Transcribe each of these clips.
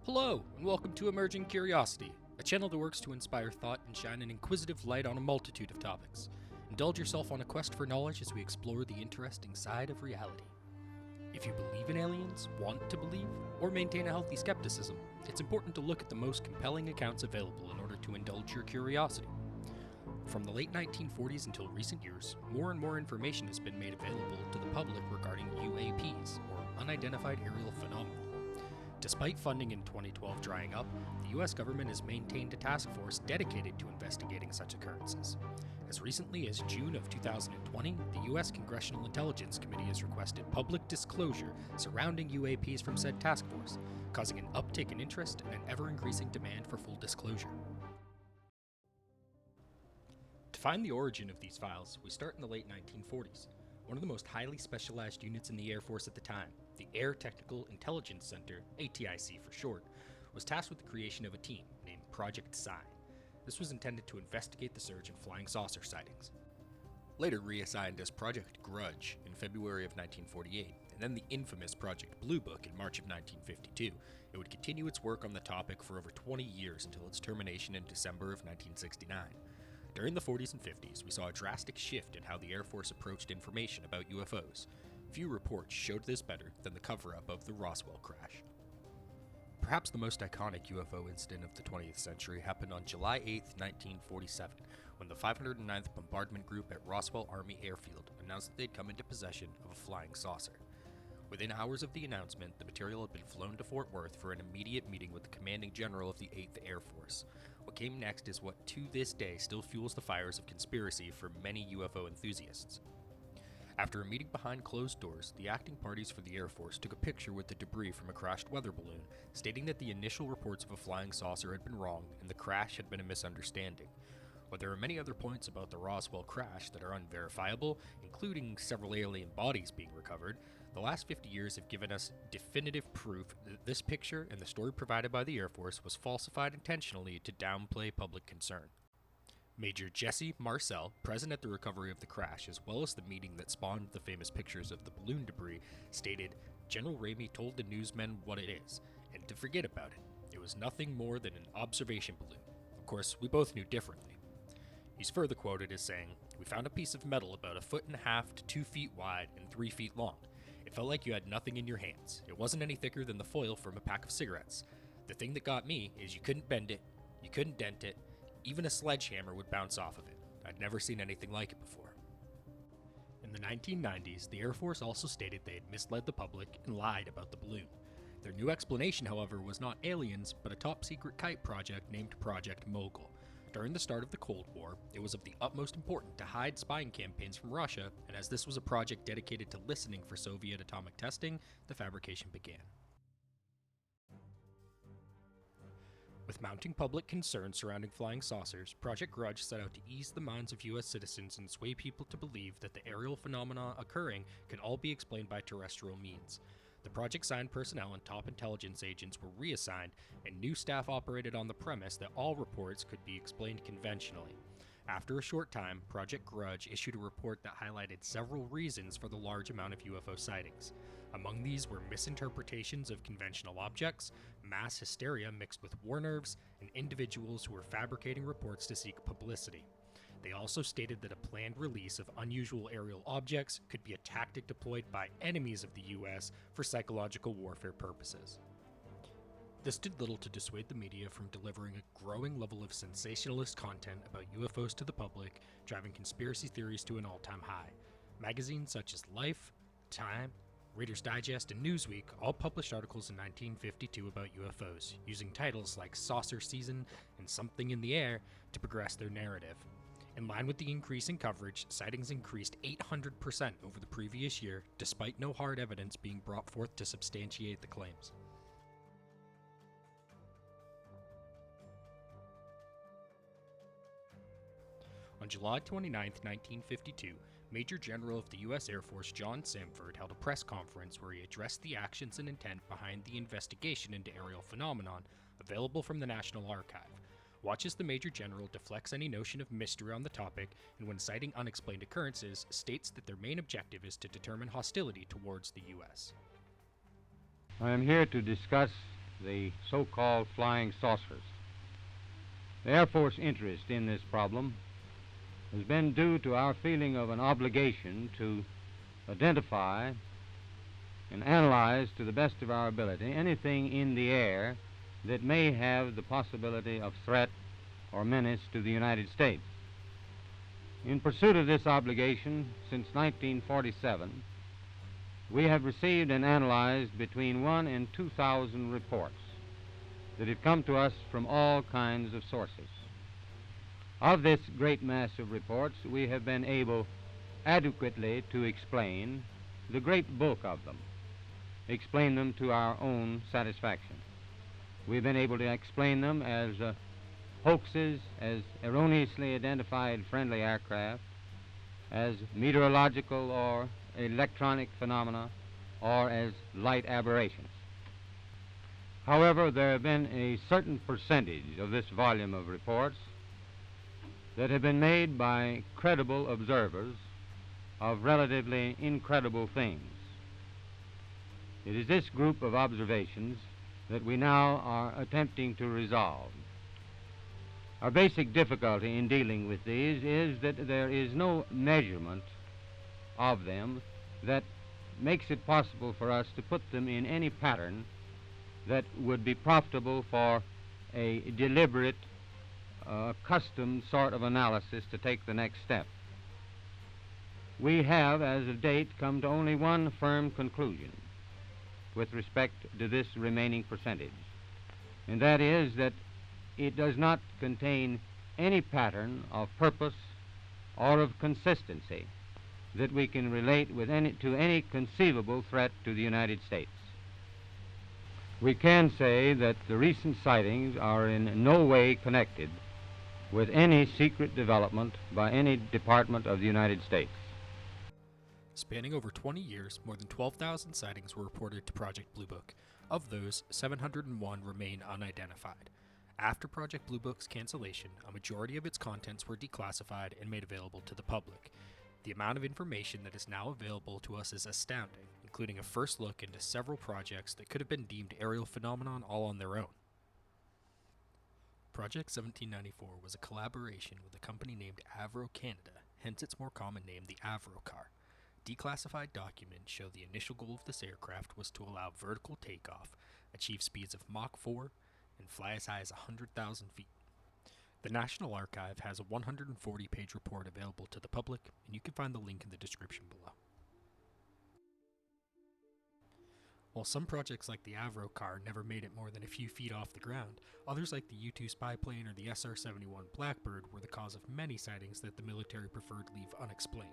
Hello, and welcome to Emerging Curiosity, a channel that works to inspire thought and shine an inquisitive light on a multitude of topics. Indulge yourself on a quest for knowledge as we explore the interesting side of reality. If you believe in aliens, want to believe, or maintain a healthy skepticism, it's important to look at the most compelling accounts available in order to indulge your curiosity. From the late 1940s until recent years, more and more information has been made available to the public regarding UAPs, or unidentified aerial phenomena. Despite funding in 2012 drying up, the US government has maintained a task force dedicated to investigating such occurrences. As recently as June of 2020, the US Congressional Intelligence Committee has requested public disclosure surrounding UAPs from said task force, causing an uptick in interest and an ever-increasing demand for full disclosure. To find the origin of these files, we start in the late 1940s. One of the most highly specialized units in the Air Force at the time, the Air Technical Intelligence Center, ATIC for short, was tasked with the creation of a team named Project Sign. This was intended to investigate the surge in flying saucer sightings. Later reassigned as Project Grudge in February of 1948, and then the infamous Project Blue Book in March of 1952, it would continue its work on the topic for over 20 years until its termination in December of 1969. During the 40s and 50s, we saw a drastic shift in how the Air Force approached information about UFOs. Few reports showed this better than the cover-up of the Roswell crash. Perhaps the most iconic UFO incident of the 20th century happened on July 8, 1947, when the 509th Bombardment Group at Roswell Army Airfield announced that they'd come into possession of a flying saucer. Within hours of the announcement, the material had been flown to Fort Worth for an immediate meeting with the commanding general of the 8th Air Force. What came next is what to this day still fuels the fires of conspiracy for many UFO enthusiasts. After a meeting behind closed doors, the acting parties for the Air Force took a picture with the debris from a crashed weather balloon, stating that the initial reports of a flying saucer had been wrong and the crash had been a misunderstanding. While there are many other points about the Roswell crash that are unverifiable, including several alien bodies being recovered, the last 50 years have given us definitive proof that this picture and the story provided by the Air Force was falsified intentionally to downplay public concern. Major Jesse Marcel, present at the recovery of the crash as well as the meeting that spawned the famous pictures of the balloon debris, stated, "General Ramey told the newsmen what it is, and to forget about it. It was nothing more than an observation balloon. Of course, we both knew differently." He's further quoted as saying, "We found a piece of metal about 1.5 to 2 feet wide and 3 feet long. It felt like you had nothing in your hands. It wasn't any thicker than the foil from a pack of cigarettes. The thing that got me is you couldn't bend it, you couldn't dent it, even a sledgehammer would bounce off of it. I'd never seen anything like it before." In the 1990s, the Air Force also stated they had misled the public and lied about the balloon. Their new explanation, however, was not aliens, but a top-secret kite project named Project Mogul. During the start of the Cold War, it was of the utmost importance to hide spying campaigns from Russia, and as this was a project dedicated to listening for Soviet atomic testing, the fabrication began. With mounting public concern surrounding flying saucers, Project Grudge set out to ease the minds of US citizens and sway people to believe that the aerial phenomena occurring could all be explained by terrestrial means. The Project Sign personnel and top intelligence agents were reassigned, and new staff operated on the premise that all reports could be explained conventionally. After a short time, Project Grudge issued a report that highlighted several reasons for the large amount of UFO sightings. Among these were misinterpretations of conventional objects, mass hysteria mixed with war nerves, and individuals who were fabricating reports to seek publicity. They also stated that a planned release of unusual aerial objects could be a tactic deployed by enemies of the US for psychological warfare purposes. This did little to dissuade the media from delivering a growing level of sensationalist content about UFOs to the public, driving conspiracy theories to an all-time high. Magazines such as Life, Time, Reader's Digest, and Newsweek all published articles in 1952 about UFOs, using titles like Saucer Season and Something in the Air to progress their narrative. In line with the increase in coverage, sightings increased 800% over the previous year, despite no hard evidence being brought forth to substantiate the claims. On July 29, 1952, Major General of the U.S. Air Force John Samford held a press conference where he addressed the actions and intent behind the investigation into aerial phenomenon available from the National Archive. Watch as the Major General deflects any notion of mystery on the topic, and when citing unexplained occurrences, states that their main objective is to determine hostility towards the U.S. I am here to discuss the so-called flying saucers. The Air Force interest in this problem has been due to our feeling of an obligation to identify and analyze to the best of our ability anything in the air that may have the possibility of threat or menace to the United States. In pursuit of this obligation, since 1947, we have received and analyzed between 1,000 and 2,000 reports that have come to us from all kinds of sources. Of this great mass of reports, we have been able adequately to explain the great bulk of them, explain them to our own satisfaction. We've been able to explain them as hoaxes, as erroneously identified friendly aircraft, as meteorological or electronic phenomena, or as light aberrations. However, there have been a certain percentage of this volume of reports that have been made by credible observers of relatively incredible things. It is this group of observations that we now are attempting to resolve. Our basic difficulty in dealing with these is that there is no measurement of them that makes it possible for us to put them in any pattern that would be profitable for a deliberate, custom sort of analysis to take the next step. We have, as of date, come to only one firm conclusion with respect to this remaining percentage, and that is that it does not contain any pattern of purpose or of consistency that we can relate with to any conceivable threat to the United States. We can say that the recent sightings are in no way connected with any secret development by any department of the United States. Spanning over 20 years, more than 12,000 sightings were reported to Project Blue Book. Of those, 701 remain unidentified. After Project Blue Book's cancellation, a majority of its contents were declassified and made available to the public. The amount of information that is now available to us is astounding, including a first look into several projects that could have been deemed aerial phenomenon all on their own. Project 1794 was a collaboration with a company named Avro Canada, hence its more common name, the Avro car. Declassified documents show the initial goal of this aircraft was to allow vertical takeoff, achieve speeds of Mach 4, and fly as high as 100,000 feet. The National Archive has a 140-page report available to the public, and you can find the link in the description below. While some projects like the Avro car never made it more than a few feet off the ground, others like the U-2 spy plane or the SR-71 Blackbird were the cause of many sightings that the military preferred leave unexplained.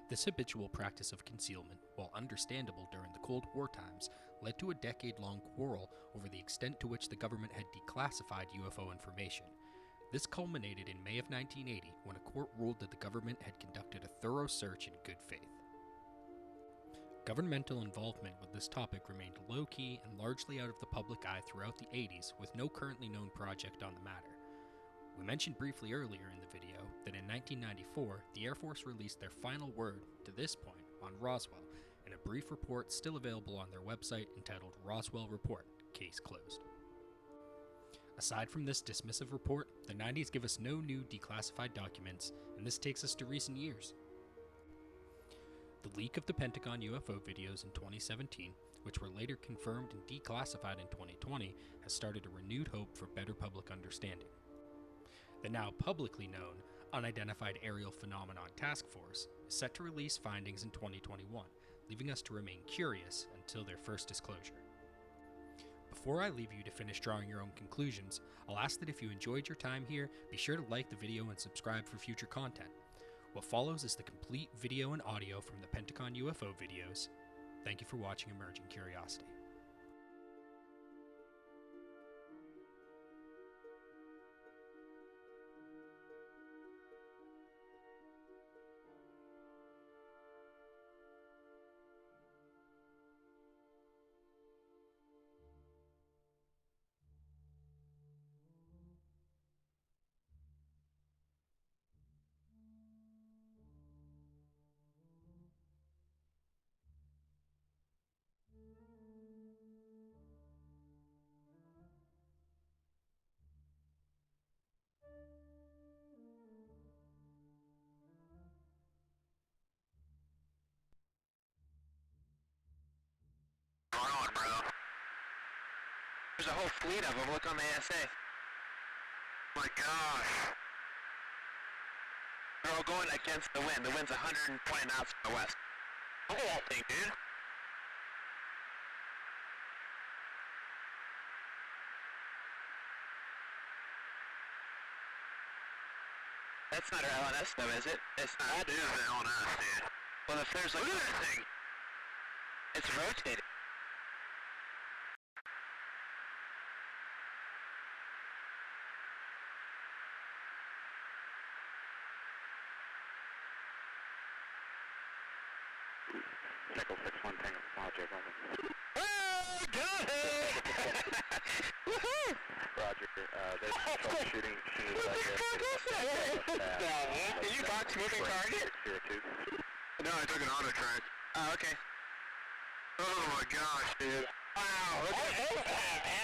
This habitual practice of concealment, while understandable during the Cold War times, led to a decade-long quarrel over the extent to which the government had declassified UFO information. This culminated in May of 1980 when a court ruled that the government had conducted a thorough search in good faith. Governmental involvement with this topic remained low-key and largely out of the public eye throughout the 80s, with no currently known project on the matter. We mentioned briefly earlier in the video that in 1994, the Air Force released their final word, to this point, on Roswell, in a brief report still available on their website entitled Roswell Report, Case Closed. Aside from this dismissive report, the 90s give us no new declassified documents, and this takes us to recent years. The leak of the Pentagon UFO videos in 2017, which were later confirmed and declassified in 2020, has started a renewed hope for better public understanding. The now publicly known Unidentified Aerial Phenomenon Task Force is set to release findings in 2021, leaving us to remain curious until their first disclosure. Before I leave you to finish drawing your own conclusions, I'll ask that if you enjoyed your time here, be sure to like the video and subscribe for future content. What follows is the complete video and audio from the Pentagon UFO videos. Thank you for watching Emerging Curiosity. There's a whole fleet of them. Look on the ASA. Oh my gosh. They're all going against the wind. The wind's 120 knots from the west. Look at that thing, dude. That's not our LNS though, is it? It's not. That is the LNS, dude. Well, if there's like... Look at that thing! It's rotating. Echo 6-1 Tango, Roger, Oh, got it! Woohoo! Roger, there's troubleshooting as soon as I get... Did you box moving target? 02. No, I took an auto track. Oh, okay. Oh my gosh, dude. Wow, look at that.